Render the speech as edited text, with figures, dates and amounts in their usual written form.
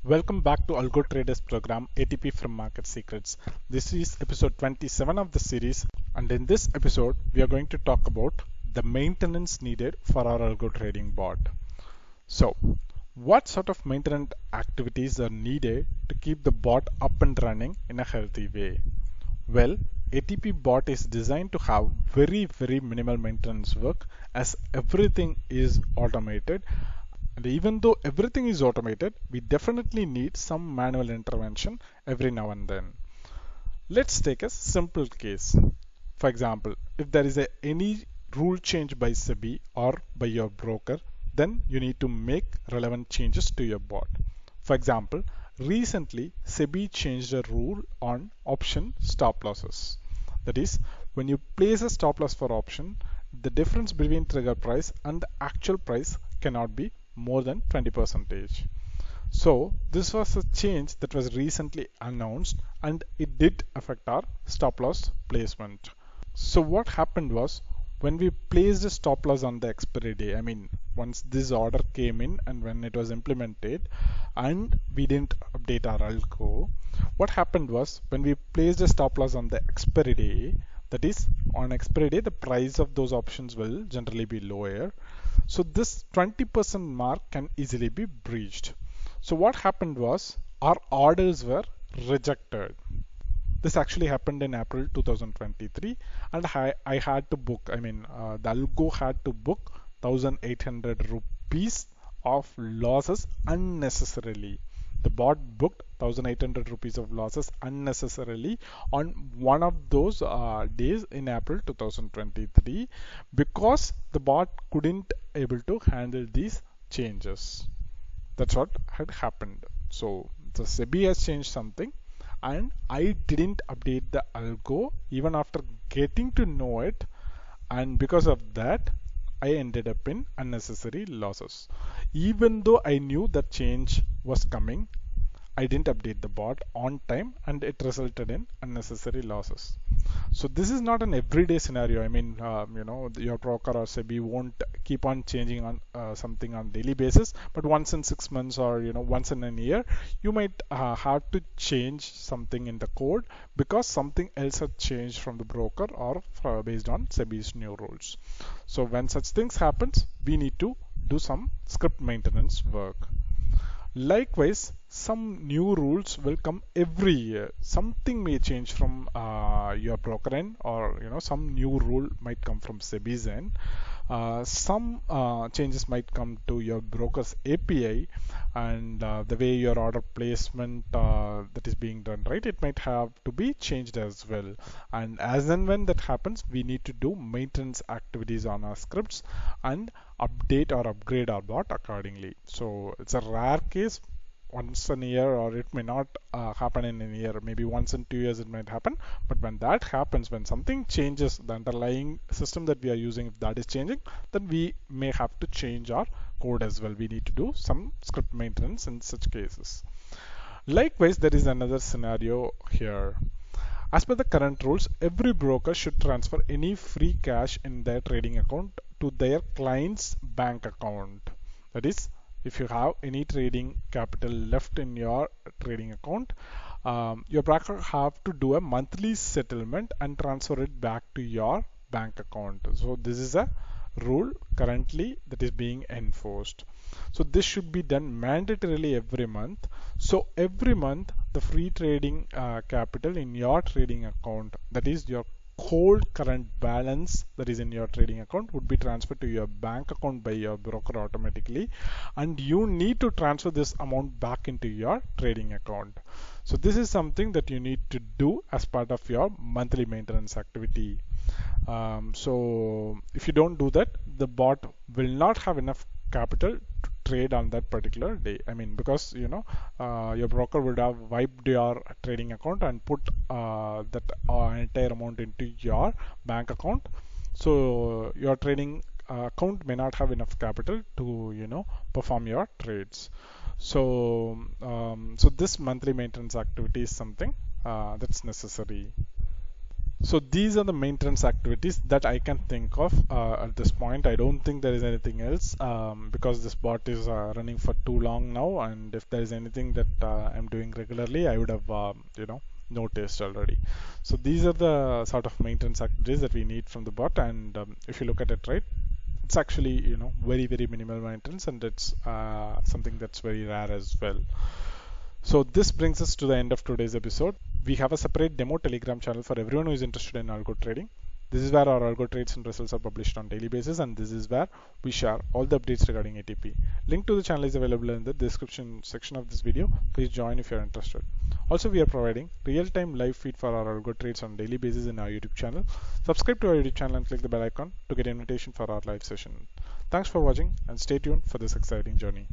Welcome back to Algo Traders Program ATP from Market Secrets. This is episode 27 of the series, and in this episode we are going to talk about the maintenance needed for our algo trading bot. So, what sort of maintenance activities are needed to keep the bot up and running in a healthy way? Well, ATP bot is designed to have very minimal maintenance work as everything is automated. And even though everything is automated, we definitely need some manual intervention every now and then. Let's take a simple case. For example, if there is any rule change by SEBI or by your broker, then you need to make relevant changes to your bot. For example, recently SEBI changed a rule on option stop losses. That is, when you place a stop loss for option, the difference between trigger price and the actual price cannot be more than 20%. So this was a change that was recently announced, and it did affect our stop loss placement. So what happened was, when we placed a stop loss on the expiry day, once this order came in and when it was implemented and we didn't update our algo, what happened was, when we placed a stop loss on the expiry day, that is, on expiry day the price of those options will generally be lower. So this 20% mark can easily be breached. So what happened was, our orders were rejected. This actually happened in April 2023, and I had to book, the algo had to book 1,800 rupees of losses unnecessarily. The bot booked 1,800 rupees of losses unnecessarily on one of those days in April 2023 because the bot couldn't able to handle these changes. That's what had happened. So the SEBI has changed something, and I didn't update the algo even after getting to know it, and because of that I ended up in unnecessary losses. Even though I knew that change was coming, I didn't update the bot on time, and it resulted in unnecessary losses. So this is not an everyday scenario. Your broker or SEBI won't keep on changing on something on daily basis, but once in 6 months or once in a year, you might have to change something in the code because something else has changed from the broker or based on SEBI's new rules. So when such things happens, we need to do some script maintenance work. Likewise, some new rules will come every year. Something may change from your broker end, or some new rule might come from SEBI's end. Some changes might come to your broker's API, and the way your order placement that is being done, right? It might have to be changed as well. And as and when that happens, we need to do maintenance activities on our scripts and update or upgrade our bot accordingly. So it's a rare case, once in a year, or it may not happen in a year. Maybe once in 2 years it might happen. But when that happens, when something changes, the underlying system that we are using, if that is changing, then we may have to change our code as well. We need to do some script maintenance in such cases. Likewise, there is another scenario here. As per the current rules, every broker should transfer any free cash in their trading account to their client's bank account. That is, if you have any trading capital left in your trading account, your broker have to do a monthly settlement and transfer it back to your bank account. So this is a rule currently that is being enforced. So this should be done mandatorily every month. So every month the free trading capital in your trading account, that is your whole current balance that is in your trading account, would be transferred to your bank account by your broker automatically, and you need to transfer this amount back into your trading account. So this is something that you need to do as part of your monthly maintenance activity. So if you don't do that, the bot will not have enough capital to trade on that particular day. Because your broker would have wiped your trading account and put that entire amount into your bank account. So your trading account may not have enough capital to perform your trades. So so this monthly maintenance activity is something that's necessary. So these are the maintenance activities that I can think of at this point. I don't think there is anything else because this bot is running for too long now, and if there is anything that I'm doing regularly, I would have noticed already. So these are the sort of maintenance activities that we need from the bot, and if you look at it, right, it's actually very minimal maintenance, and it's something that's very rare as well. So this brings us to the end of today's episode. We have a separate demo Telegram channel for everyone who is interested in algo trading. This is where our algo trades and results are published on daily basis, and this is where we share all the updates regarding ATP. Link to the channel is available in the description section of this video. Please join if you're interested. Also, we are providing real-time live feed for our algo trades on daily basis in our YouTube channel. Subscribe to our YouTube channel and click the bell icon to get invitation for our live session. Thanks for watching and stay tuned for this exciting journey.